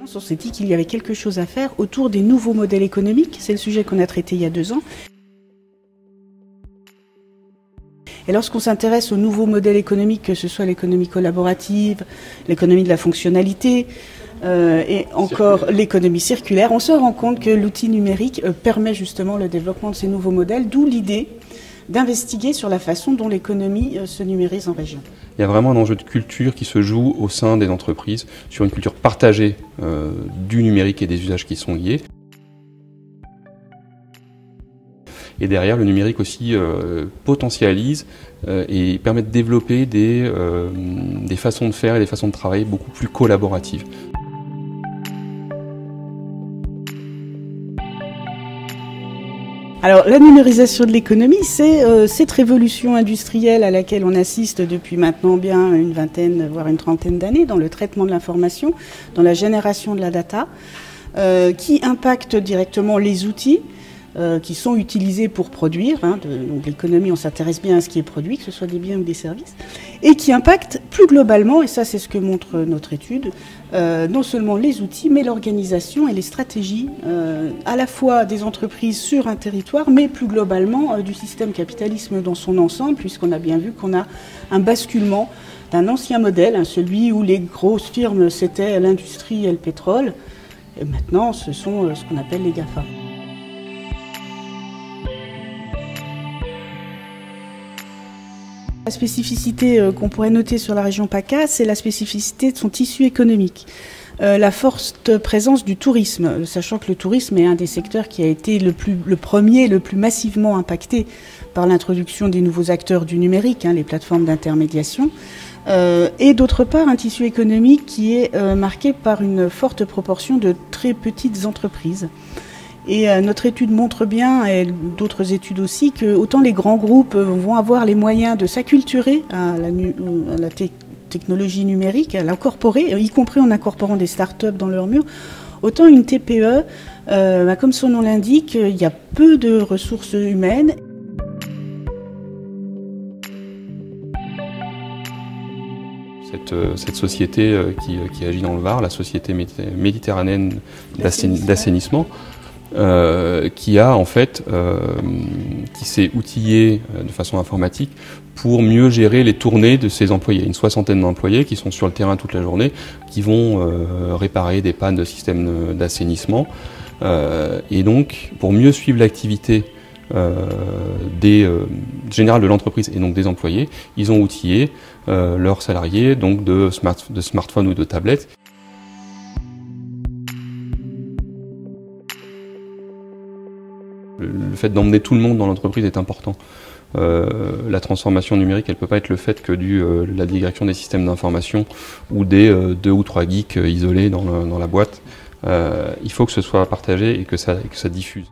On s'est dit qu'il y avait quelque chose à faire autour des nouveaux modèles économiques. C'est le sujet qu'on a traité il y a 2 ans. Et lorsqu'on s'intéresse aux nouveaux modèles économiques, que ce soit l'économie collaborative, l'économie de la fonctionnalité et encore l'économie circulaire, on se rend compte que l'outil numérique permet justement le développement de ces nouveaux modèles, d'où l'idée d'investiguer sur la façon dont l'économie se numérise en région. Il y a vraiment un enjeu de culture qui se joue au sein des entreprises, sur une culture partagée du numérique et des usages qui sont liés. Et derrière, le numérique aussi potentialise et permet de développer des façons de faire et des façons de travailler beaucoup plus collaboratives. Alors la numérisation de l'économie, c'est cette révolution industrielle à laquelle on assiste depuis maintenant bien une vingtaine, voire une trentaine d'années, dans le traitement de l'information, dans la génération de la data, qui impacte directement les outils qui sont utilisés pour produire. Donc l'économie, on s'intéresse bien à ce qui est produit, que ce soit des biens ou des services, et qui impacte plus globalement, et ça c'est ce que montre notre étude, non seulement les outils, mais l'organisation et les stratégies à la fois des entreprises sur un territoire, mais plus globalement du système capitalisme dans son ensemble, puisqu'on a bien vu qu'on a un basculement d'un ancien modèle, celui où les grosses firmes c'était l'industrie et le pétrole, et maintenant ce sont ce qu'on appelle les GAFA. La spécificité qu'on pourrait noter sur la région PACA, c'est la spécificité de son tissu économique. La forte présence du tourisme, sachant que le tourisme est un des secteurs qui a été le premier, le plus massivement impacté par l'introduction des nouveaux acteurs du numérique, les plateformes d'intermédiation. Et d'autre part, un tissu économique qui est marqué par une forte proportion de très petites entreprises. Et notre étude montre bien, et d'autres études aussi, que autant les grands groupes vont avoir les moyens de s'acculturer à la technologie numérique, à l'incorporer, y compris en incorporant des start-up dans leurs murs, autant une TPE, comme son nom l'indique, il y a peu de ressources humaines. Cette société qui agit dans le Var, la société méditerranéenne d'assainissement, qui a en fait, qui s'est outillé de façon informatique pour mieux gérer les tournées de ses employés. Une 60aine d'employés qui sont sur le terrain toute la journée, qui vont réparer des pannes de systèmes d'assainissement. Et donc, pour mieux suivre l'activité générale de l'entreprise et donc des employés, ils ont outillé leurs salariés donc de smartphones ou de tablettes. Le fait d'emmener tout le monde dans l'entreprise est important. La transformation numérique, elle ne peut pas être le fait que la direction des systèmes d'information ou des 2 ou 3 geeks isolés dans la boîte. Il faut que ce soit partagé et que ça diffuse.